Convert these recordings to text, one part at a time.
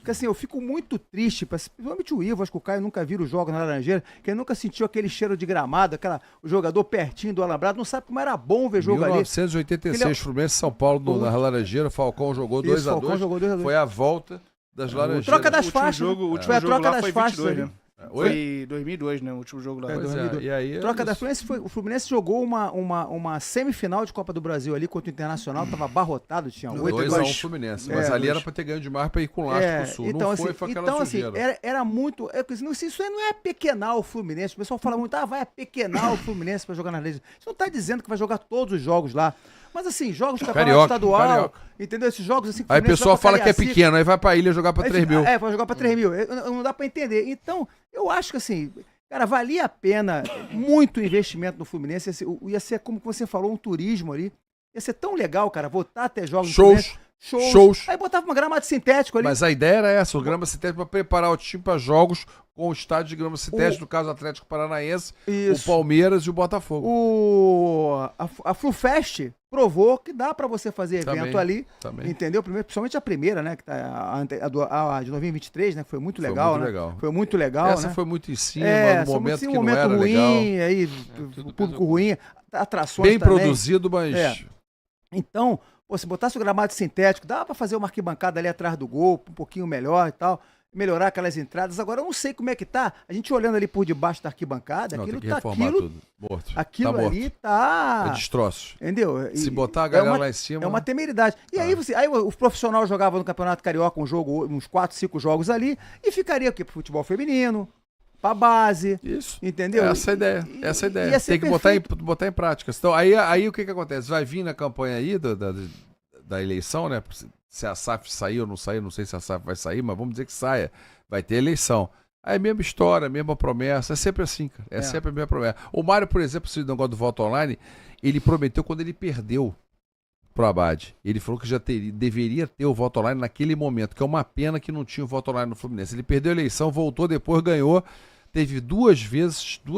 Porque assim, eu fico muito triste, principalmente o Ivo, acho que o Caio nunca viu os jogos na Laranjeira, que ele nunca sentiu aquele cheiro de gramado, o jogador pertinho do alambrado, não sabe como era bom ver jogo ali. 1986, Fluminense São Paulo na Laranjeira, Falcão jogou 2-2, foi a volta das Laranjeiras. Troca das faixas. O último foi a jogo troca lá das foi faixas 22, ali. né? Foi 2002, né? O último jogo lá. Pois é, e aí Troca da Fluminense o Fluminense jogou uma semifinal de Copa do Brasil ali contra o Internacional, tava abarrotado, tinha 2-1 Fluminense, mas ali era pra ter ganho demais pra ir com o Lastro pro Sul, então, não assim, foi aquela sujeira. Era muito, isso aí não é apequenar o Fluminense, o pessoal fala muito, vai apequenar o Fluminense pra jogar nas leis, isso não tá dizendo que vai jogar todos os jogos lá, mas assim, jogos de campeonato estadual, entendeu, esses jogos assim... Aí o pessoal fala que é pequeno, aí vai pra ilha jogar pra 3 mil. Vai jogar pra 3 mil, não dá pra entender, então... Eu acho que assim, cara, valia a pena muito o investimento no Fluminense, ia ser como você falou, um turismo ali, ia ser tão legal, cara, voltar até jogos shows. Aí botava uma grama sintético ali. Mas a ideia era essa, o grama sintético para preparar o time para jogos com o estádio de grama sintético, no caso o Atlético Paranaense, o Palmeiras e o Botafogo. A FluFest provou que dá para você fazer evento ali, entendeu? Principalmente a primeira, né, que tá a de 2023, né, que foi muito legal, Foi muito legal, essa né? foi muito em cima, no momento que um não era ruim, legal. Aí o público ruim, atrações bem também. Produzido, mas... Então, se botasse o gramado sintético, dava para fazer uma arquibancada ali atrás do gol, um pouquinho melhor e tal, melhorar aquelas entradas. Agora, eu não sei como é que tá. A gente olhando ali por debaixo da arquibancada, não, aquilo tem que reformar tudo. Morto. Aquilo tá ali tá... É destroço. Entendeu? Se botar a galera lá em cima... É uma temeridade. E aí o profissional jogava no Campeonato Carioca uns 4, 5 jogos ali e ficaria aqui pro futebol feminino, pra base. Isso. Entendeu? Essa é a ideia. Tem que botar em prática. Então, aí o que acontece? Vai vir na campanha aí da eleição, né? Se a SAF sair ou não sair, não sei se a SAF vai sair, mas vamos dizer que saia. Vai ter eleição. Aí é a mesma história, a mesma promessa. É sempre assim, cara. É sempre a mesma promessa. O Mário, por exemplo, esse negócio do voto online, ele prometeu quando ele perdeu pro Abad. Ele falou que deveria ter o voto online naquele momento, que é uma pena que não tinha o voto online no Fluminense. Ele perdeu a eleição, voltou, depois ganhou. Teve 2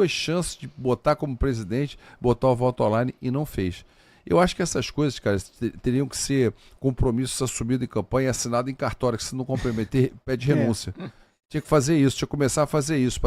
chances de botar como presidente, botar o voto online e não fez. Eu acho que essas coisas, cara, teriam que ser compromissos assumidos em campanha e assinados em cartório, que se não comprometer, pede renúncia. Tinha que fazer isso, tinha que começar a fazer isso,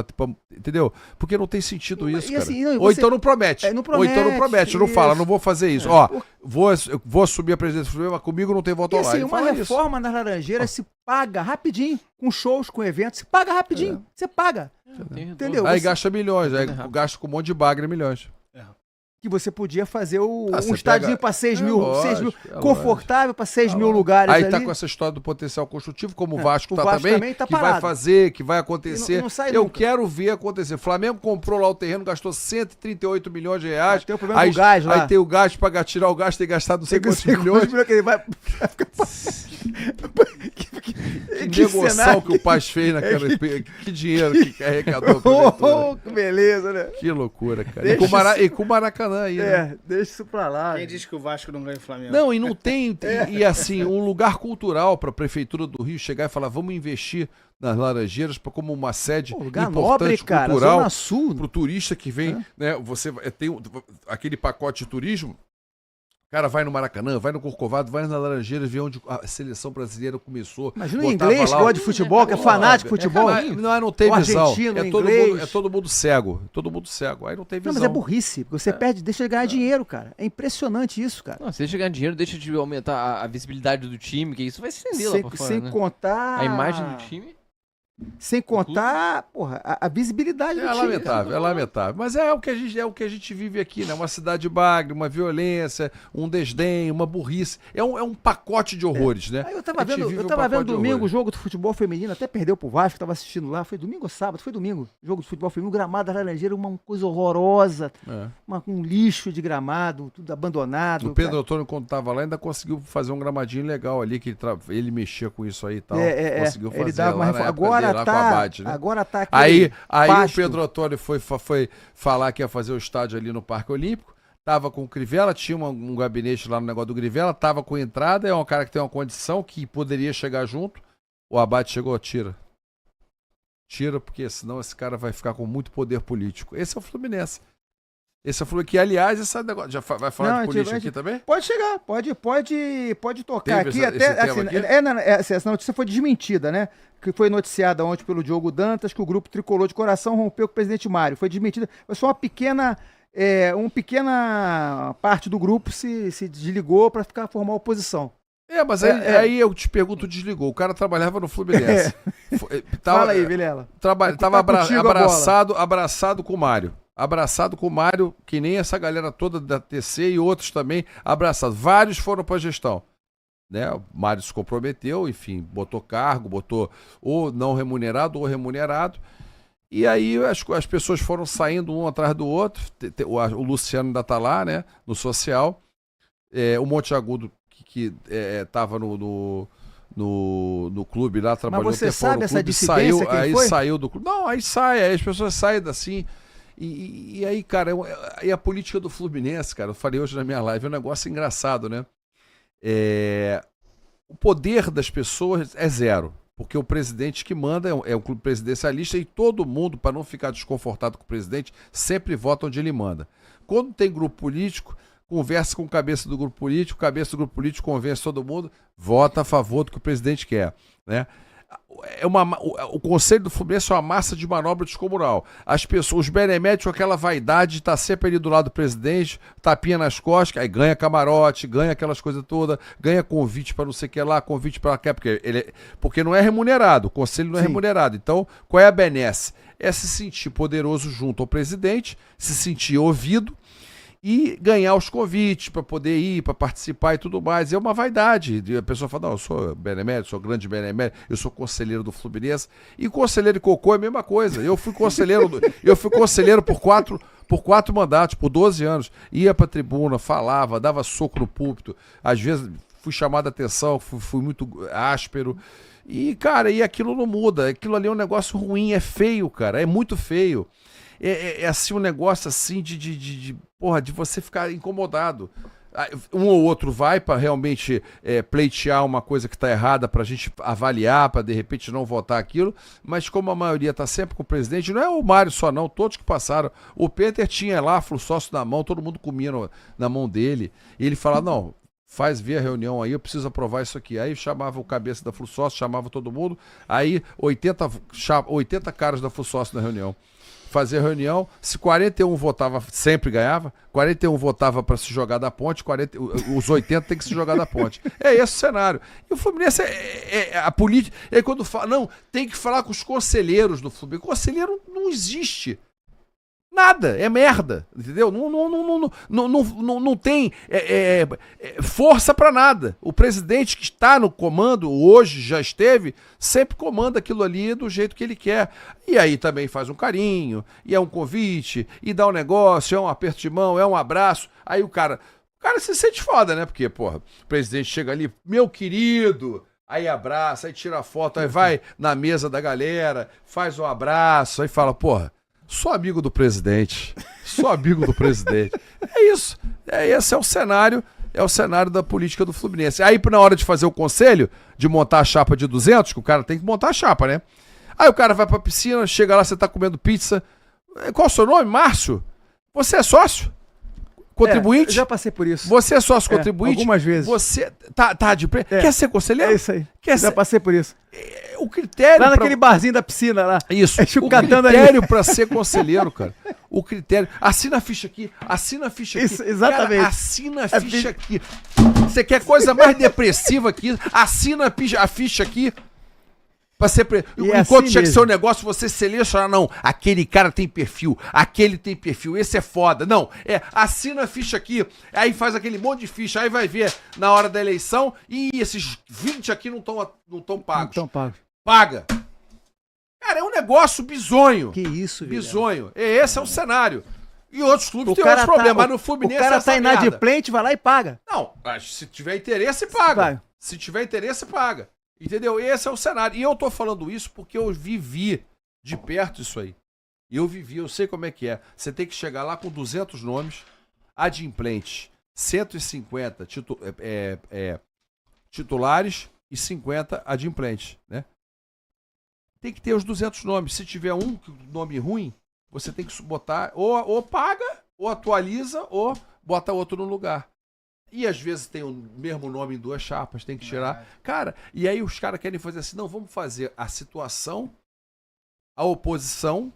entendeu? Porque não tem sentido isso, cara. Assim, ou então não promete. Ou então não promete, não fala, não vou fazer isso. Ó, vou assumir a presidência do Fluminense, mas comigo não tem voto online. Assim, uma reforma nas Laranjeiras se paga rapidinho, com shows, com eventos, se paga rapidinho. Você paga. Entendeu? Aí gasta milhões, aí gasta com um monte de bagre milhões. Que você podia fazer um estádiozinho para 6 mil, confortável para 6 mil lógico. lugares aí ali. tá com essa história do potencial construtivo, como o Vasco tá Vasco também tá que parado. vai fazer, que vai acontecer. Não sai eu nunca. quero ver acontecer. Flamengo comprou lá o terreno, gastou 138 milhões de reais. Tem o problema do gás lá. Aí tem o gás, para tirar o gás, tem gastado não sei quantos milhões. Que ele vai ficar... Que negoção que o Paz fez naquela... Que dinheiro que arrecadou. Que beleza, né? Que loucura, cara. E com o Maracanã aí, né? Deixa isso pra lá. Quem disse que o Vasco não ganha o Flamengo? Não, e não tem... E assim, um lugar cultural para a Prefeitura do Rio chegar e falar, vamos investir nas Laranjeiras como uma sede lugar importante, nobre, cara, cultural, Zona Sul. Pro turista que vem, né? Você tem aquele pacote de turismo. O cara vai no Maracanã, vai no Corcovado, vai na Laranjeiras, vê onde a seleção brasileira começou. Imagina o inglês que gosta de futebol, que é fanático de futebol. Não tem visão. Inglês. É todo mundo cego. Todo mundo cego. Aí não tem visão. Não, mas é burrice, porque você perde, deixa de ganhar dinheiro, cara. É impressionante isso, cara. Não, se deixa de ganhar dinheiro, deixa de aumentar a visibilidade do time, que isso vai se estender lá pra fora, sem né? contar... A imagem do time... Sem contar, porra, a visibilidade do time. Lamentável, é lamentável. Mas é o que a gente vive aqui, né? Uma cidade bagre, uma violência, um desdém, uma burrice. É um pacote de horrores, né? Aí eu tava vendo domingo o jogo do futebol feminino, até perdeu pro Vasco, tava assistindo lá. Foi domingo ou sábado? Foi domingo. Jogo do futebol feminino, gramado da Laranjeira, uma coisa horrorosa. Um lixo de gramado, tudo abandonado. O Pedro Antônio, quando tava lá, ainda conseguiu fazer um gramadinho legal ali, que ele mexia com isso aí e tal. Conseguiu fazer. Ele dava uma reforma. Agora tá aí o Pedro Antônio foi falar que ia fazer o estádio ali no Parque Olímpico, tava com o Crivella, tinha um gabinete lá no negócio do Crivella, tava com entrada, é um cara que tem uma condição que poderia chegar junto, o Abad chegou, tira, porque senão esse cara vai ficar com muito poder político. Esse é o Fluminense. Esse é o Fluminense, que aliás, esse negócio, já vai falar de política aqui também? Pode chegar, pode tocar aqui. Esse Até, tema assim, essa notícia foi desmentida, né? Que foi noticiada ontem pelo Diogo Dantas, que o grupo Tricolor de Coração rompeu com o presidente Mário. Foi desmentida, foi só uma pequena parte do grupo se desligou para formar oposição. Mas aí eu te pergunto, desligou. O cara trabalhava no Fluminense. Fala aí, Vilela. Tava abraçado com o Mário. Abraçado com o Mário, que nem essa galera toda da TC e outros também abraçados. Vários foram para a gestão. Né? O Mário se comprometeu, enfim, botou cargo, botou ou não remunerado ou remunerado. E aí as pessoas foram saindo um atrás do outro. O Luciano ainda está lá, né, no social. O Monte Agudo, que estava no clube lá, trabalhou Mas você sabe essa dissidência saiu do clube. Não, aí as pessoas saem assim. E aí, cara, e a política do Fluminense, cara, eu falei hoje na minha live, é um negócio engraçado, né? O poder das pessoas é zero, porque o presidente que manda é um clube presidencialista e todo mundo, para não ficar desconfortado com o presidente, sempre vota onde ele manda. Quando tem grupo político, conversa com o cabeça do grupo político, convence todo mundo, vota a favor do que o presidente quer, né? O conselho do Fluminense é uma massa de manobra descomunal. As pessoas, os beneméritos com aquela vaidade de estar sempre ali do lado do presidente, tapinha nas costas, aí ganha camarote, ganha aquelas coisas todas, ganha convite para não sei o que lá, convite para cá, porque não é remunerado, o conselho não é remunerado. Então, qual é a benesse? É se sentir poderoso junto ao presidente, se sentir ouvido e ganhar os convites para poder ir, para participar e tudo mais. É uma vaidade. A pessoa fala, não, eu sou benemérito, sou grande benemérito, eu sou conselheiro do Fluminense. E conselheiro de cocô é a mesma coisa. Eu fui conselheiro por quatro mandatos, por 12 anos. Ia para a tribuna, falava, dava soco no púlpito. Às vezes fui chamado a atenção, fui muito áspero. E, cara, aquilo não muda. Aquilo ali é um negócio ruim, é feio, cara. É muito feio. É assim um negócio assim de você ficar incomodado. Um ou outro vai para realmente pleitear uma coisa que está errada para a gente avaliar, para de repente não votar aquilo, mas como a maioria está sempre com o presidente, não é o Mário só não, todos que passaram. O Peter tinha lá Flu-Sócio na mão, todo mundo comia na mão dele, e ele falava, não, faz ver a reunião aí, eu preciso aprovar isso aqui. Aí chamava o cabeça da Flu-Sócio, chamava todo mundo, aí 80 caras da Flu-Sócio na reunião. Fazia reunião, se 41 votava, sempre ganhava, 41 votava para se jogar da ponte, os 80 tem que se jogar da ponte. É esse o cenário. E o Fluminense a política. E aí quando fala, não, tem que falar com os conselheiros do Fluminense. Conselheiro não existe. Nada, é merda, entendeu? Não tem força para nada. O presidente que está no comando, hoje já esteve, sempre comanda aquilo ali do jeito que ele quer. E aí também faz um carinho, e é um convite, e dá um negócio, é um aperto de mão, é um abraço. Aí o cara se sente foda, né? Porque, porra, o presidente chega ali, meu querido, aí abraça, aí tira a foto, aí vai na mesa da galera, faz um abraço, aí fala, porra, sou amigo do presidente. É isso. Esse é o cenário da política do Fluminense. Aí, na hora de fazer o conselho, de montar a chapa de 200, que o cara tem que montar a chapa, né? Aí o cara vai pra piscina, chega lá, você tá comendo pizza. Qual é o seu nome? Márcio? Você é sócio? Contribuinte? Já passei por isso. Você é sócio contribuinte? Algumas vezes. Você tá de preço? Quer ser conselheiro? É isso aí. Já passei por isso. O critério... Lá naquele barzinho da piscina lá. Isso. O critério para ser conselheiro, cara. O critério... Assina a ficha aqui. Isso, exatamente. Cara, assina a ficha aqui. Você quer coisa mais depressiva que isso? Assina a ficha aqui. Pra ser enquanto assim chega seu negócio, você seleciona, não, aquele cara tem perfil, aquele tem perfil, esse é foda. Não, assina a ficha aqui, aí faz aquele monte de ficha, aí vai ver na hora da eleição, e esses 20 aqui não estão pagos. Não estão pagos. Paga. Cara, é um negócio bizonho. Que isso, bizonho. Esse é o cenário. E outros clubes têm outros problemas, mas no Fluminense o cara tá inadimplente, vai lá e paga. Não, se tiver interesse, paga. Se tiver interesse, paga. Entendeu? Esse é o cenário. E eu tô falando isso porque eu vivi de perto isso aí. Eu sei como é que é. Você tem que chegar lá com 200 nomes, adimplentes, 150 titulares e 50 adimplentes, né? Tem que ter os 200 nomes. Se tiver um nome ruim, você tem que botar ou paga ou atualiza ou bota outro no lugar. E às vezes tem o mesmo nome em 2 chapas, tem que tirar. Cara, e aí os caras querem fazer assim, não, vamos fazer a situação, a oposição,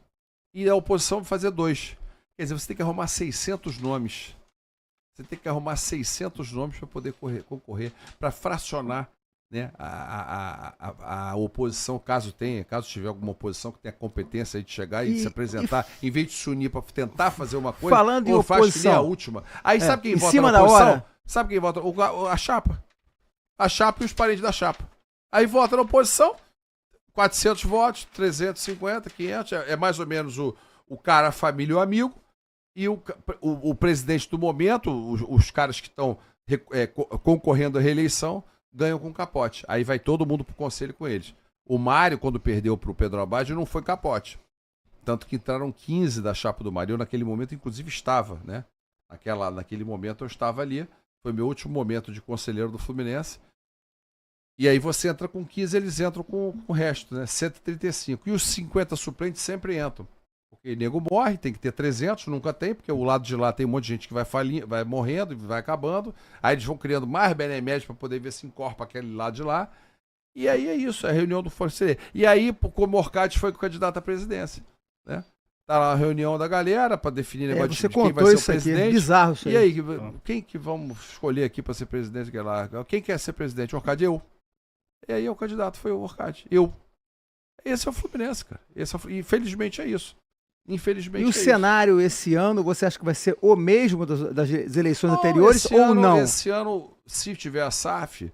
e a oposição fazer 2. Quer dizer, você tem que arrumar 600 nomes. Você tem que arrumar 600 nomes para poder concorrer, para fracionar, né, a oposição, caso tiver alguma oposição que tenha competência de chegar e se apresentar, em vez de se unir para tentar fazer uma coisa, falando em oposição, faz que nem a última. Aí sabe quem vota cima na oposição? Da hora. Sabe quem vota? A chapa. A chapa e os parentes da chapa. Aí vota na oposição, 400 votos, 350, 500, é mais ou menos o cara, a família e o amigo, e o presidente do momento, os caras que estão concorrendo à reeleição, ganham com capote. Aí vai todo mundo pro conselho com eles. O Mário, quando perdeu pro Pedro Abad, não foi capote. Tanto que entraram 15 da chapa do Mário. Eu, naquele momento, inclusive, estava, né? Naquele momento, eu estava ali. Foi meu último momento de conselheiro do Fluminense. E aí você entra com 15, eles entram com o resto, né? 135. E os 50 suplentes sempre entram. Porque nego morre, tem que ter 300, nunca tem, porque o lado de lá tem um monte de gente que vai morrendo, vai acabando. Aí eles vão criando mais beneméritos para poder ver se encorpa aquele lado de lá. E aí é isso, é a reunião do Forceiro. E aí, como o Orcade foi candidato à presidência, né? Tá lá a reunião da galera para definir negócio de quem vai ser o presidente. É bizarro isso aí. E aí, quem que vamos escolher aqui para ser presidente? Quem quer ser presidente? O Orcade? Eu. E aí o candidato foi o Orcade. Eu. Esse é o Fluminense, cara. Infelizmente é isso. Infelizmente. E o cenário esse ano, você acha que vai ser o mesmo das eleições anteriores ou não? Esse ano, se tiver a SAF,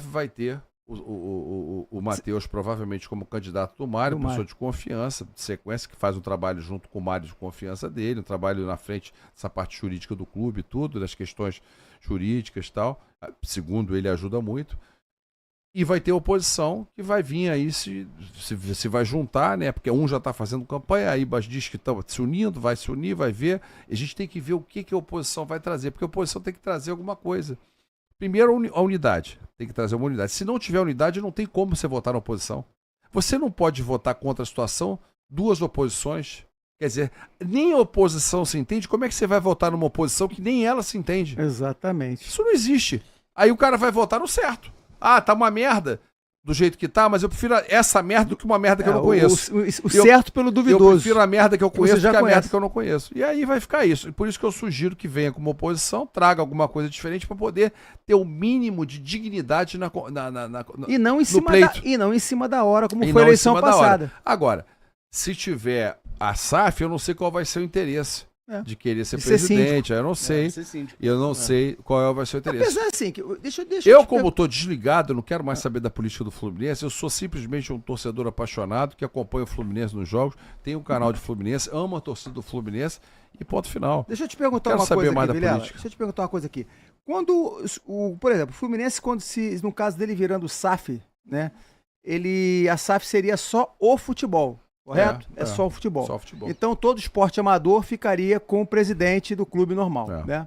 vai ter o Matheus provavelmente como candidato do Mário, pessoa de confiança, de sequência, que faz um trabalho junto com o Mário de confiança dele, um trabalho na frente dessa parte jurídica do clube, tudo, das questões jurídicas e tal. Segundo ele, ajuda muito. E vai ter oposição que vai vir aí, se vai juntar, né? Porque um já está fazendo campanha, aí diz que está se unindo, vai se unir, vai ver. A gente tem que ver o que a oposição vai trazer, porque a oposição tem que trazer alguma coisa. Primeiro, a unidade. Tem que trazer uma unidade. Se não tiver unidade, não tem como você votar na oposição. Você não pode votar contra a situação, 2 oposições. Quer dizer, nem a oposição se entende. Como é que você vai votar numa oposição que nem ela se entende? Exatamente. Isso não existe. Aí o cara vai votar no certo. Ah, tá uma merda do jeito que tá, mas eu prefiro essa merda do que uma merda que eu não conheço. O certo pelo duvidoso. Eu prefiro a merda que eu conheço do que a merda que eu não conheço. E aí vai ficar isso. E por isso que eu sugiro que venha como oposição, traga alguma coisa diferente para poder ter o mínimo de dignidade e não em cima pleito. E não em cima da hora, como foi a eleição passada. Agora, se tiver a SAF, eu não sei qual vai ser o interesse. De querer ser presidente, eu não sei. Eu não sei qual vai ser o interesse. Apesar assim, como estou desligado, eu não quero mais saber da política do Fluminense. Eu sou simplesmente um torcedor apaixonado que acompanha o Fluminense nos jogos, tem um canal de Fluminense, amo a torcida do Fluminense e ponto final. Deixa eu te perguntar uma coisa aqui, Vilela. Deixa eu te perguntar uma coisa aqui. Quando, por exemplo, o Fluminense, no caso dele virando SAF, né? A SAF seria só o futebol. Correto? É só o futebol. Só o futebol. Então todo esporte amador ficaria com o presidente do clube normal, né?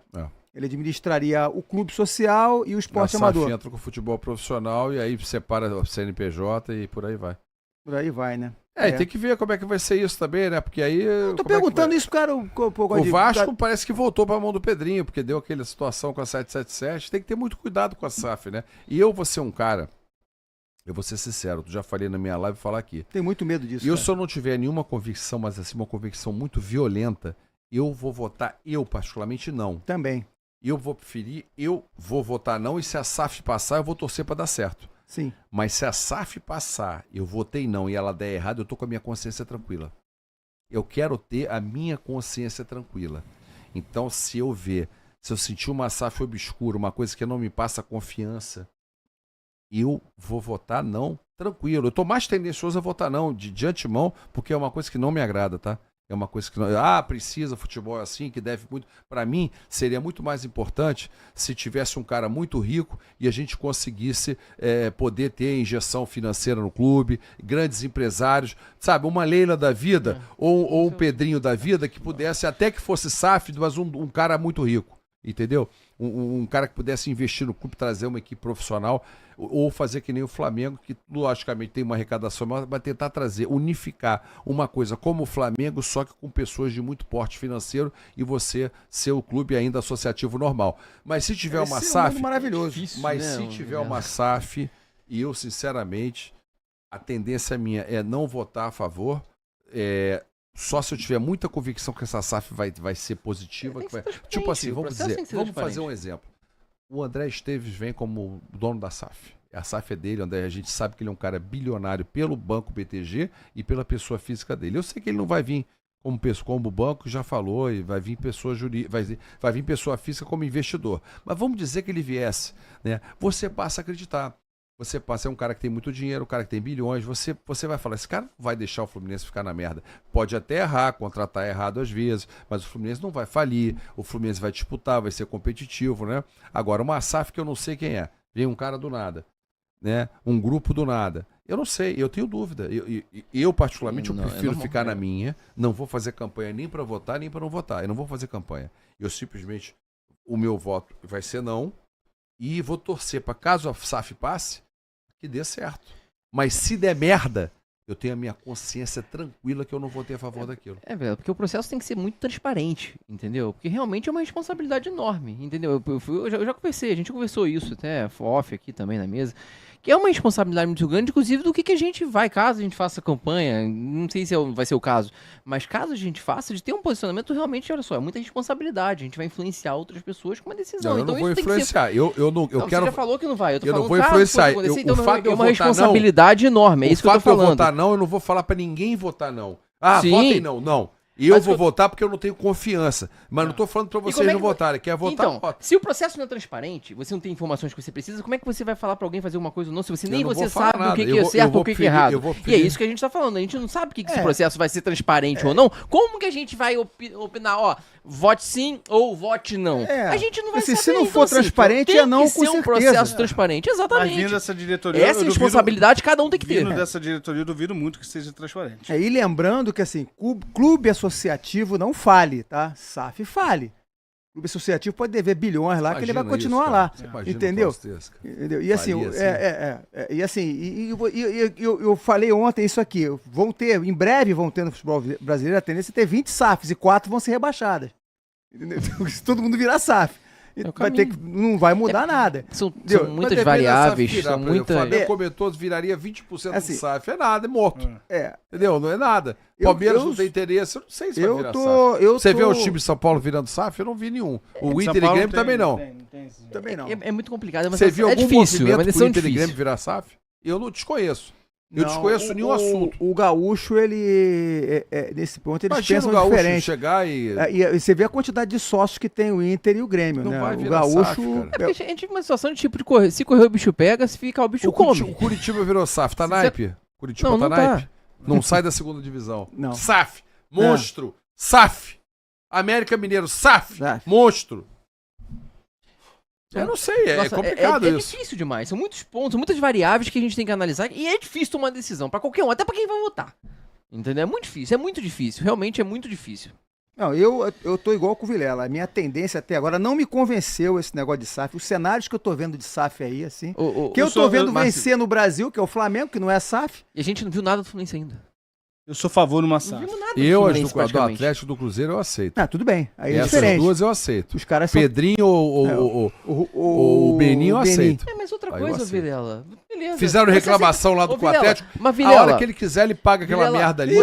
Ele administraria o clube social e o esporte amador. A SAF entra com o futebol profissional e aí separa o CNPJ e por aí vai. Por aí vai, né? E tem que ver como é que vai ser isso também, né? Porque aí... Eu tô perguntando isso, cara. O Vasco parece que voltou para a mão do Pedrinho, porque deu aquela situação com a 777. Tem que ter muito cuidado com a SAF, né? E eu vou ser um cara... Eu vou ser sincero, já falei na minha live e falar aqui. Tem muito medo disso. E se eu não tiver nenhuma convicção, mas assim, uma convicção muito violenta, eu vou votar, particularmente, não. Também. Eu vou preferir, eu vou votar não, e se a SAF passar, eu vou torcer para dar certo. Sim. Mas se a SAF passar, eu votei não e ela der errado, eu tô com a minha consciência tranquila. Eu quero ter a minha consciência tranquila. Então, se eu sentir uma SAF obscura, uma coisa que não me passa confiança, eu vou votar não, tranquilo. Eu tô mais tendencioso a votar não, de antemão, porque é uma coisa que não me agrada, tá? É uma coisa que não... precisa, futebol é assim, que deve muito... Para mim, seria muito mais importante se tivesse um cara muito rico e a gente conseguisse poder ter injeção financeira no clube, grandes empresários, sabe? Uma Leila da vida ou um Pedrinho da vida que pudesse, até que fosse SAF, mas um cara muito rico, entendeu? um cara que pudesse investir no clube, trazer uma equipe profissional, ou fazer que nem o Flamengo, que logicamente tem uma arrecadação maior, vai tentar trazer, unificar uma coisa como o Flamengo, só que com pessoas de muito porte financeiro e você ser o clube ainda associativo normal. Mas se tiver uma SAF... maravilhoso. Difícil, Mas né, se tiver uma SAF, e eu sinceramente, a tendência minha é não votar a favor, só se eu tiver muita convicção que essa SAF vai ser positiva. Tipo assim, vamos fazer um exemplo. O André Esteves vem como dono da SAF. A SAF é dele, André. A gente sabe que ele é um cara bilionário pelo Banco BTG e pela pessoa física dele. Eu sei que ele não vai vir como o banco já falou, e vai vir pessoa jurídica, vai vir pessoa física como investidor. Mas vamos dizer que ele viesse, né? Você passa a acreditar. Você passa, é um cara que tem muito dinheiro, um cara que tem bilhões, você vai falar, esse cara não vai deixar o Fluminense ficar na merda. Pode até errar, contratar errado às vezes, mas o Fluminense não vai falir, o Fluminense vai disputar, vai ser competitivo, né? Agora, uma SAF que eu não sei quem é, vem um cara do nada, né? Um grupo do nada. Eu não sei, eu tenho dúvida. Eu particularmente, eu prefiro ficar na minha, não vou fazer campanha nem para votar, nem para não votar. Eu não vou fazer campanha. Eu simplesmente, o meu voto vai ser não, e vou torcer para caso a SAF passe, que dê certo. Mas se der merda, eu tenho a minha consciência tranquila que eu não vou ter a favor daquilo. É verdade, porque o processo tem que ser muito transparente, entendeu? Porque realmente é uma responsabilidade enorme, entendeu? Eu já conversei, a gente conversou isso até off aqui também na mesa, que é uma responsabilidade muito grande, inclusive do que a gente vai, caso a gente faça campanha, não sei se vai ser o caso, mas caso a gente faça, de ter um posicionamento realmente, olha só, é muita responsabilidade, a gente vai influenciar outras pessoas com uma decisão. Não, eu então não vou isso influenciar, tem que ser... eu quero... Você já falou que não vai, eu não vou influenciar, então o fato de é eu uma votar responsabilidade enorme, é isso que eu tô falando. O fato de eu votar não, eu não vou falar pra ninguém votar não. Sim. Votem não. E eu vou votar porque eu não tenho confiança. Mas não tô falando pra vocês não votarem. Quer votar, então, vota. se o processo não é transparente, você não tem informações que você precisa, como é que você vai falar pra alguém fazer uma coisa ou não, se você nem você sabe o que é certo ou o que é errado? E é isso que a gente tá falando, a gente não sabe o que esse processo vai ser transparente ou não. Como que a gente vai opinar, vote sim ou vote não? A gente não vai saber. Se não for transparente, é não, com certeza. Tem que ser um processo transparente, exatamente. Mas vindo dessa diretoria... Essa responsabilidade cada um tem que ter. Vindo dessa diretoria, eu duvido muito que seja transparente. E lembrando que, assim, clube associativo não fale, tá? SAF fale. Clube associativo pode dever bilhões lá, que ele vai continuar lá. Entendeu? E assim, eu falei ontem isso aqui. Em breve vão ter no futebol brasileiro a tendência a ter 20 SAFs e 4 vão ser rebaixadas. Entendeu? Se todo mundo virar SAF. Não vai mudar nada. São muitas variáveis. São muitas... O Flamengo comentou, viraria 20% do SAF. É nada, é morto. Entendeu? Não é nada. Palmeiras não tem interesse, eu não sei se vai virar SAF. Você vê o time de São Paulo virando SAF? Eu não vi nenhum. O Inter e Grêmio também não. Também não. É muito complicado. Você viu algum movimento pro Inter e Grêmio virar SAF? Eu não desconheço. Eu desconheço nenhum assunto. O gaúcho, ele, nesse ponto, eles pensam diferente. Chegar e você vê a quantidade de sócios que tem o Inter e o Grêmio, não né? Vai o gaúcho... É porque a gente tem uma situação de tipo de correr. Se correr o bicho pega, se ficar o bicho come. O Curitiba virou SAF, tá naipe? Curitiba tá naipe? Não sai da segunda divisão. Não. SAF, monstro, SAF. América Mineiro, SAF, monstro. Eu não sei, é complicado isso. É difícil demais, são muitos pontos, muitas variáveis que a gente tem que analisar e é difícil tomar decisão pra qualquer um, até pra quem vai votar. Entendeu? É muito difícil, realmente é muito difícil. Não, eu tô igual com o Vilela, a minha tendência até agora não me convenceu esse negócio de SAF, os cenários que eu tô vendo de SAF aí, assim, que eu tô vendo vencer no Brasil, que é o Flamengo, que não é SAF. E a gente não viu nada do Fluminense ainda. Eu sou a favor numa SAF. Eu, as do Atlético do Cruzeiro, eu aceito. Tudo bem. Aí é essas diferente. Duas eu aceito. Os caras são... Pedrinho ou o Beninho eu aceito. Mas outra coisa, Vilela. Beleza. Fizeram reclamação lá do Atlético. Mas, Vilela, a hora que ele quiser, ele paga aquela merda ali.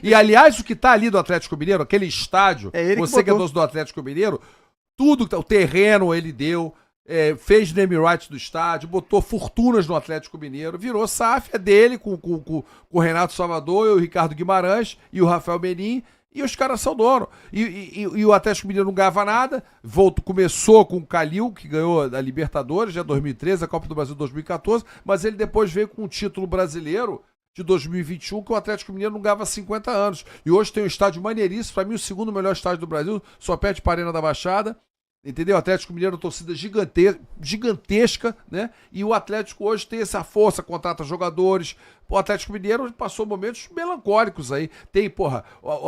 E aliás, o que tá ali do Atlético Mineiro, aquele estádio, você que é dono do Atlético Mineiro, tudo, o terreno ele deu. Fez name rights do estádio, botou fortunas no Atlético Mineiro, virou SAF, é dele, com o Renato Salvador, o Ricardo Guimarães e o Rafael Menin, e os caras são dono. E o Atlético Mineiro não ganhava nada, começou com o Calil, que ganhou a Libertadores, já 2013, a Copa do Brasil 2014, mas ele depois veio com um título brasileiro de 2021, que o Atlético Mineiro não ganhava 50 anos. E hoje tem um estádio maneiríssimo, para mim o segundo melhor estádio do Brasil, só perde para a Arena da Baixada. Entendeu? O Atlético Mineiro, torcida gigantesca, né? E o Atlético hoje tem essa força, contrata jogadores. O Atlético Mineiro passou momentos melancólicos aí. Tem,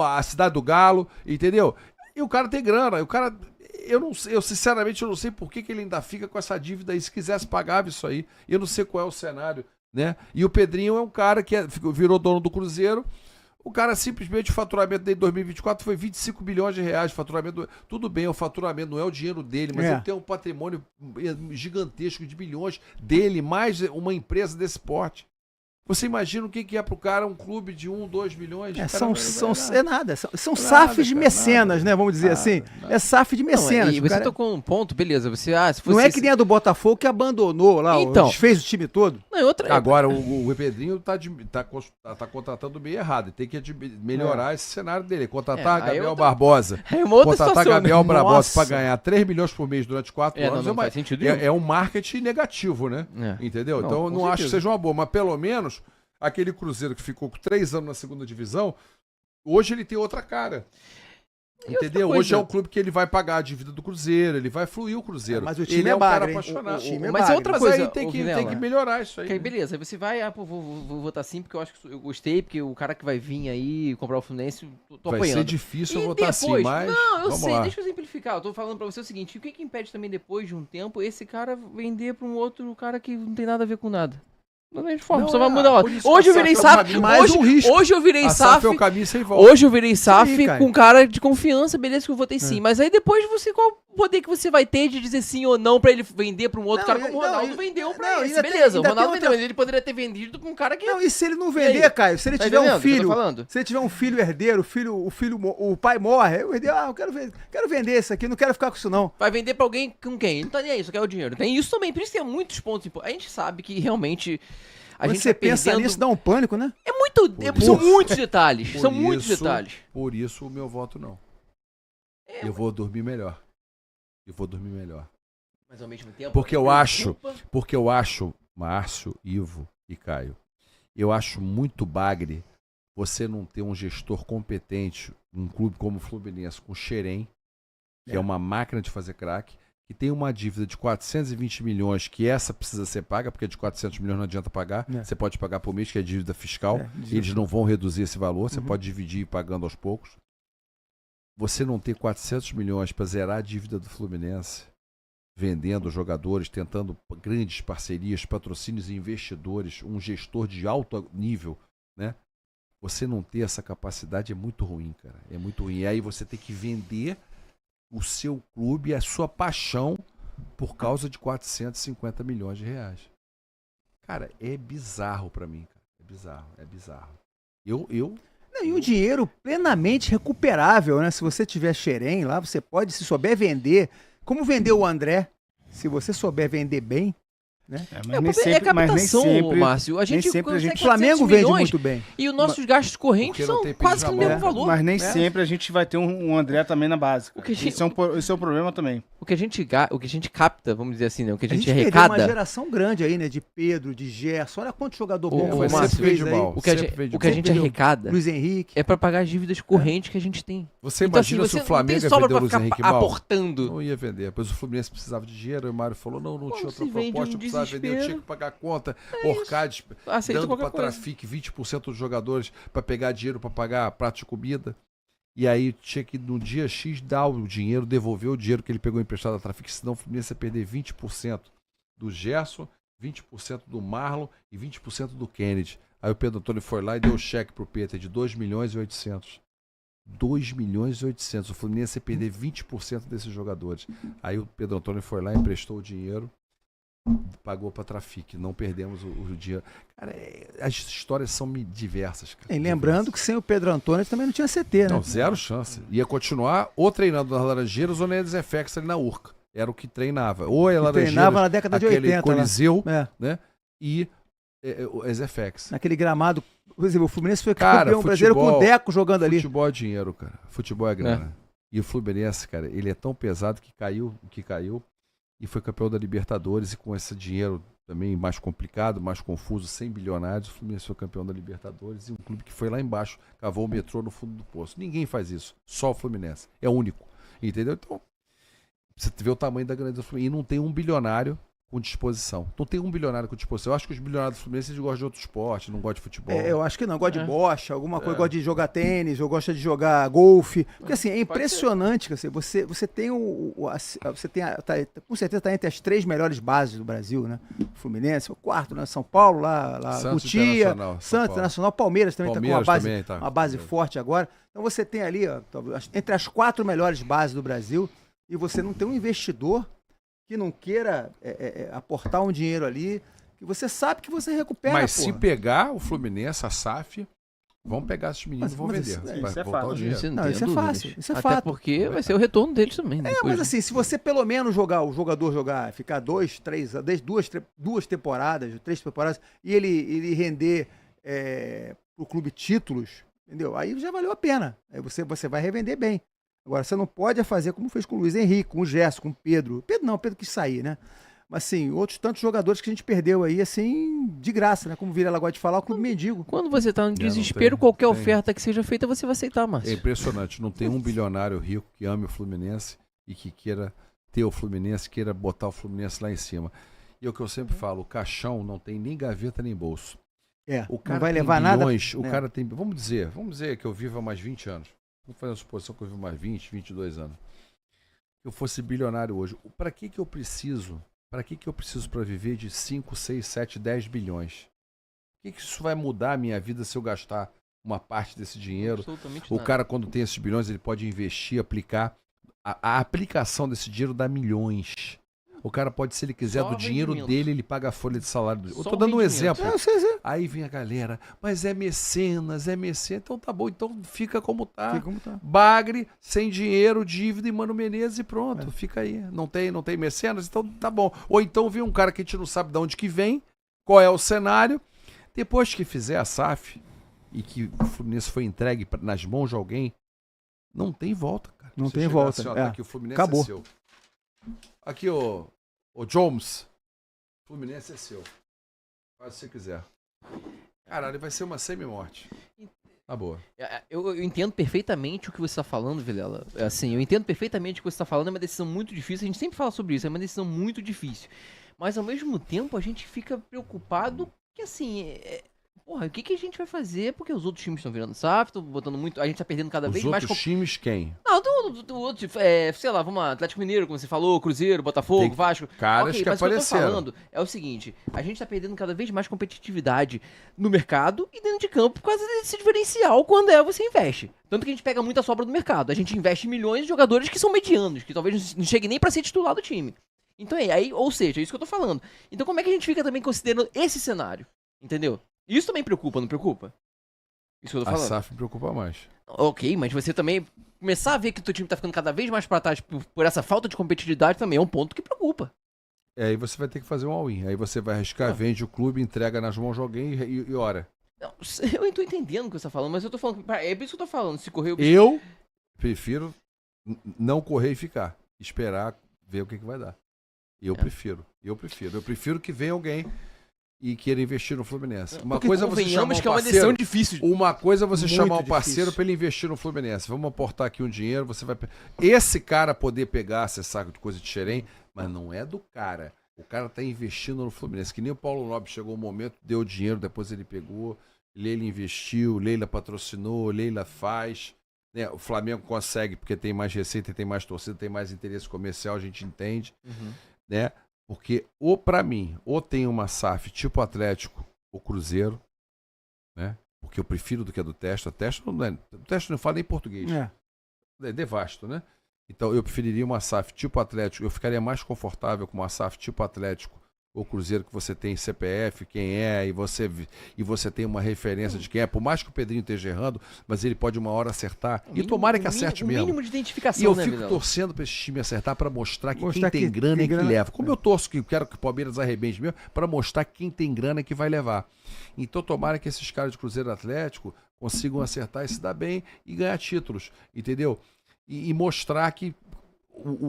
a Cidade do Galo, entendeu? E o cara tem grana, eu sinceramente eu não sei por que ele ainda fica com essa dívida aí. Se quisesse, pagava isso aí. Eu não sei qual é o cenário, né? E o Pedrinho é um cara que virou dono do Cruzeiro. O cara simplesmente, o faturamento dele em 2024 foi 25 bilhões de reais. Faturamento, tudo bem, o faturamento não é o dinheiro dele, mas ele tem um patrimônio gigantesco de bilhões dele, mais uma empresa desse porte. Você imagina o que é pro cara um clube de 1, 2 milhões? São SAFs de mecenas, né? Vamos dizer assim. É SAF de mecenas. E você tocou um ponto, beleza. Se fosse não é que nem a do Botafogo que abandonou lá, desfez o time todo. Não, agora o Pedrinho tá contratando meio errado. Tem que melhorar esse cenário dele. Contratar Gabriel Barbosa. Contratar Gabriel Barbosa para ganhar 3 milhões por mês durante 4 anos não faz sentido é um marketing negativo, né? Entendeu? Então não acho que seja uma boa, mas pelo menos aquele Cruzeiro que ficou com 3 anos na segunda divisão, hoje ele tem outra cara. Entendeu? Hoje é um clube que ele vai pagar a dívida do Cruzeiro, ele vai fluir o Cruzeiro. Mas o time ele é um cara apaixonado. Mas é outra coisa. Aí tem que melhorar isso aí. Okay, beleza, aí você vai, vou votar sim, porque eu acho que eu gostei, porque o cara que vai vir aí comprar o Fluminense, tô apoiando. Vai ser difícil eu votar sim, mas não, eu sei, lá. Deixa eu exemplificar. Eu tô falando pra você o seguinte, o que impede também depois de um tempo esse cara vender pra um outro cara que não tem nada a ver com nada? Da mesma forma, só vai mudar. Hoje eu virei SAF. Hoje eu virei SAF. Hoje eu virei SAF com cara de confiança, beleza, que eu votei sim. Mas aí depois qual o poder que você vai ter de dizer sim ou não pra ele vender pra um outro cara como o Ronaldo vendeu pra esse? Beleza, o Ronaldo vendeu, mas ele poderia ter vendido pra um cara que. Não, e se ele não vender, Caio? Se ele tiver um filho. Se ele tiver um filho herdeiro, o pai morre, eu quero vender isso aqui, não quero ficar com isso não. Vai vender pra alguém com quem? Ele não tá nem aí, só quer o dinheiro. Tem isso também, por isso tem muitos pontos importantes. A gente sabe que realmente. Quando você pensa nisso, dá um pânico, né? São muitos detalhes. São muitos detalhes. Por isso o meu voto não. Eu vou dormir melhor. Mas ao mesmo tempo. Porque eu acho, Márcio, Ivo e Caio, eu acho muito bagre você não ter um gestor competente, um clube como o Fluminense, com o Xerém, que é uma máquina de fazer craque, que tem uma dívida de 420 milhões, que essa precisa ser paga, porque de 400 milhões não adianta pagar. Você pode pagar por mês, que é dívida fiscal. Eles não vão reduzir esse valor, você pode dividir pagando aos poucos. Você não ter 400 milhões para zerar a dívida do Fluminense, vendendo jogadores, tentando grandes parcerias, patrocínios e investidores, um gestor de alto nível, né? Você não ter essa capacidade é muito ruim, cara. É muito ruim. E aí você tem que vender o seu clube, a sua paixão, por causa de 450 milhões de reais. Cara, é bizarro pra mim, cara. É bizarro. E um dinheiro plenamente recuperável, né? Se você tiver Xerém lá, você pode, se souber vender, como vendeu o André, se você souber vender bem, né? Mas nem sempre, Márcio. A gente o Flamengo vende muito bem. E os nossos gastos correntes são quase que o mesmo valor. Mas nem sempre a gente vai ter um André também na base. Esse é um problema também. O que a gente capta, vamos dizer assim, né? O que a gente arrecada. Uma geração grande aí, né? De Pedro, de Gerson. Olha quanto jogador bom o Márcio fez aí. O que a gente arrecada Luiz Henrique. É pra pagar as dívidas correntes que a gente tem. Você imagina se o Flamengo ia vender o Luiz Henrique mal? Aportando. Não ia vender. Depois o Fluminense precisava de dinheiro. E o Mário falou, não tinha outra proposta. Eu precisava vender, eu tinha que pagar a conta. Orcades dando pra Trafic 20% dos jogadores pra pegar dinheiro pra pagar prato de comida. E aí tinha que no dia X dar o dinheiro, devolver o dinheiro que ele pegou emprestado da Trafic, senão o Fluminense ia perder 20% do Gerson, 20% do Marlon e 20% do Kennedy. Aí o Pedro Antônio foi lá e deu o cheque pro Peter de 2 milhões e 800. 2 milhões e 800. O Fluminense ia perder 20% desses jogadores. Aí o Pedro Antônio foi lá, emprestou o dinheiro, pagou para Trafic, não perdemos o dinheiro. Cara, as histórias são diversas. Cara, e lembrando que sem o Pedro Antônio também não tinha CT, né? Não, zero chance. Ia continuar ou treinando nas Laranjeiras ou na ESFX ali na Urca. Era o que treinava. Ou a Laranjeiras, treinava na década de 80. Coliseu, né? E o ESFX. Naquele gramado, por exemplo, o Fluminense foi campeão brasileiro com o Deco jogando ali. Futebol é dinheiro, cara. Futebol é grana. E o Fluminense, cara, ele é tão pesado que caiu. E foi campeão da Libertadores, e com esse dinheiro também mais complicado, mais confuso, 100 bilionários, o Fluminense foi campeão da Libertadores, e um clube que foi lá embaixo, cavou o metrô no fundo do poço. Ninguém faz isso, só o Fluminense. É único, entendeu? Então, você vê o tamanho da grandeza do Fluminense, e não tem um bilionário com disposição. Não tem um bilionário com disposição. Eu acho que os bilionários do Fluminense eles gostam de outro esporte, não gostam de futebol. Eu acho que não. Gosta de bocha, alguma coisa. Gosta de jogar tênis, ou gosta de jogar golfe. Porque assim, é impressionante que assim, você tem com certeza está entre as 3 melhores bases do Brasil, né? O Fluminense, o quarto, né? São Paulo, lá Cotia, Santos Internacional, Palmeiras também está com uma base forte agora. Então você tem ali, ó, entre as 4 melhores bases do Brasil, e você não tem um investidor que não queira aportar um dinheiro ali, que você sabe que você recupera. Mas se pegar o Fluminense, a SAF, vão pegar esses meninos e vão vender. Isso é fácil. Isso é fácil. Isso é Até fato. porque vai ser o retorno deles também. Mas assim, se você pelo menos o jogador ficar 2, 3, 2 temporadas, 3 temporadas, e ele render pro clube títulos, entendeu? Aí já valeu a pena. Aí você vai revender bem. Agora, você não pode fazer como fez com o Luiz Henrique, com o Gerson, com o Pedro. Pedro quis sair, né? Mas, assim, outros tantos jogadores que a gente perdeu aí, assim, de graça, né? Como Vilela gosta de falar, o clube mendigo. Quando você tá no desespero, qualquer oferta que seja feita, você vai aceitar, Márcio. É impressionante. Não tem um bilionário rico que ame o Fluminense e que queira ter o Fluminense, queira botar o Fluminense lá em cima. E é o que eu sempre falo, o caixão não tem nem gaveta nem bolso. O cara não vai levar bilhões, nada. O cara tem... Vamos dizer que eu vivo há mais 20 anos. Vamos fazer uma suposição que eu vivo mais 20, 22 anos. Se eu fosse bilionário hoje, para que eu preciso para viver de 5, 6, 7, 10 bilhões? O que isso vai mudar a minha vida se eu gastar uma parte desse dinheiro? Absolutamente O nada. cara, quando tem esses bilhões, ele pode investir, aplicar. A aplicação desse dinheiro dá milhões. O cara pode, se ele quiser, do dinheiro dele, ele paga a folha de salário. Eu tô dando um exemplo. Aí vem a galera, mas é mecenas. Então tá bom, então fica como tá. Bagre, sem dinheiro, dívida e Mano Menezes e pronto, fica aí. Não tem mecenas, então tá bom. Ou então vem um cara que a gente não sabe de onde que vem, qual é o cenário. Depois que fizer a SAF e que o Fluminense foi entregue nas mãos de alguém, não tem volta, cara. Não tem volta. Assim, ó, aqui, o Fluminense acabou. É seu. Aqui, o Jones, o Fluminense é seu. Faz o que você quiser. Caralho, vai ser uma semi-morte. Tá boa. Eu entendo perfeitamente o que você está falando, Vilela. Assim, eu entendo perfeitamente o que você está falando. É uma decisão muito difícil. A gente sempre fala sobre isso. É uma decisão muito difícil. Mas, ao mesmo tempo, a gente fica preocupado que, assim... Porra, o que a gente vai fazer? Porque os outros times estão virando SAF, estão botando muito... A gente tá perdendo cada vez mais... Os outros times quem? Não, do outro... sei lá, vamos lá. Atlético Mineiro, como você falou, Cruzeiro, Botafogo, Vasco... Caras que mas apareceram. O que eu tô falando é o seguinte. A gente tá perdendo cada vez mais competitividade no mercado e dentro de campo por causa desse diferencial quando você investe. Tanto que a gente pega muita sobra do mercado. A gente investe em milhões de jogadores que são medianos, que talvez não cheguem nem pra ser titular do time. Então ou seja, é isso que eu tô falando. Então como é que a gente fica também considerando esse cenário? Entendeu? Isso também preocupa, não preocupa? Isso que eu tô falando. A SAF preocupa mais. Ok, mas você também começar a ver que o teu time tá ficando cada vez mais pra trás por essa falta de competitividade também é um ponto que preocupa. Aí você vai ter que fazer um all-in. Aí você vai arriscar, vende o clube, entrega nas mãos de alguém e ora. Não, eu tô entendendo o que você tá falando, mas eu tô falando... É isso que eu tô falando, se correr o... Eu prefiro não correr e ficar. Esperar, ver o que vai dar. Eu prefiro. Eu prefiro que venha alguém... e querer investir no Fluminense. Uma coisa é você chamar um que é uma decisão difícil. Uma coisa é você Muito chamar um parceiro difícil. para ele investir no Fluminense. Vamos aportar aqui um dinheiro, você vai... Esse cara poder pegar, acessar de coisa de xerém, mas não é do cara. O cara tá investindo no Fluminense. Que nem o Paulo Nobre chegou um momento, deu dinheiro, depois ele pegou, Leila investiu, Leila patrocinou, Leila faz. Né? O Flamengo consegue porque tem mais receita, tem mais torcida, tem mais interesse comercial, a gente entende. Né? Porque, pra mim, tem uma SAF tipo Atlético ou Cruzeiro, né? Porque eu prefiro do que a do Testa. O Testa não fala nem português. É devasto, né? Então, eu preferiria uma SAF tipo Atlético. Eu ficaria mais confortável com uma SAF tipo Atlético ou Cruzeiro, que você tem CPF, quem é, e você tem uma referência de quem é. Por mais que o Pedrinho esteja errando, mas ele pode uma hora acertar. E tomara que acerte mesmo. O mínimo de identificação, e eu fico torcendo para esse time acertar, para mostrar que quem tem grana é que leva. Como eu torço que quero que o Palmeiras arrebente mesmo, para mostrar que quem tem grana é que vai levar. Então tomara que esses caras de Cruzeiro Atlético consigam acertar e se dar bem e ganhar títulos, entendeu? E mostrar que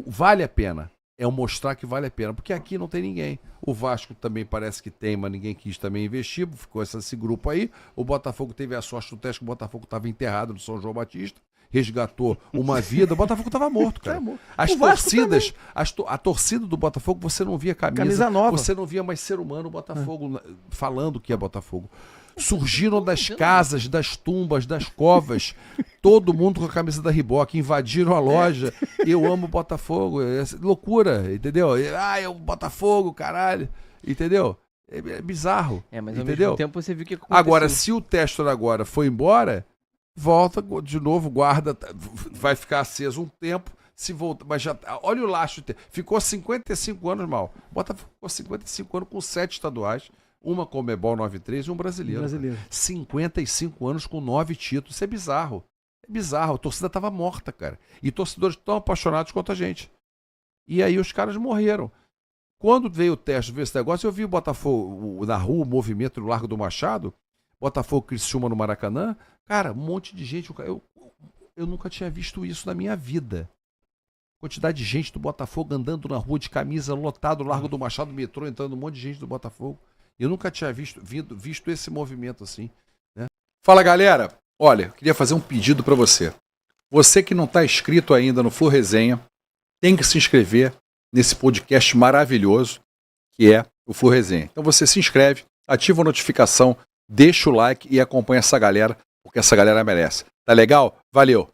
vale a pena. É mostrar que vale a pena, porque aqui não tem ninguém. O Vasco também parece que tem, mas ninguém quis também investir, ficou esse grupo aí. O Botafogo teve a sorte do teste que o Botafogo estava enterrado no São João Batista, resgatou uma vida, o Botafogo estava morto, cara. As torcidas, a torcida do Botafogo, você não via camisa nova. Você não via mais ser humano Botafogo falando que é Botafogo. Surgiram das casas, das tumbas, das covas, todo mundo com a camisa da Reebok, invadiram a loja. Eu amo Botafogo. É loucura, entendeu? É o Botafogo, caralho. Entendeu? É bizarro. Mas ao mesmo tempo você viu que aconteceu. Agora, se o Testor agora foi embora, volta de novo, guarda, vai ficar aceso um tempo. Se volta, mas já olha o lastro. Ficou 55 anos mal. Botafogo ficou 55 anos com 7 estaduais. Uma Conmebol 9-3 e um brasileiro. 55 anos com 9 títulos. Isso é bizarro. É bizarro. A torcida estava morta, cara. E torcedores tão apaixonados quanto a gente. E aí os caras morreram. Quando veio o teste, veio esse negócio, eu vi o Botafogo na rua, o movimento no Largo do Machado, Botafogo Criciúma no Maracanã. Cara, um monte de gente. Eu nunca tinha visto isso na minha vida. Quantidade de gente do Botafogo andando na rua de camisa, lotado, Largo do Machado, metrô, entrando um monte de gente do Botafogo. Eu nunca tinha visto esse movimento assim. Né? Fala, galera. Olha, eu queria fazer um pedido para você. Você que não está inscrito ainda no Flu Resenha, tem que se inscrever nesse podcast maravilhoso que é o Flu Resenha. Então você se inscreve, ativa a notificação, deixa o like e acompanha essa galera, porque essa galera merece. Tá legal? Valeu!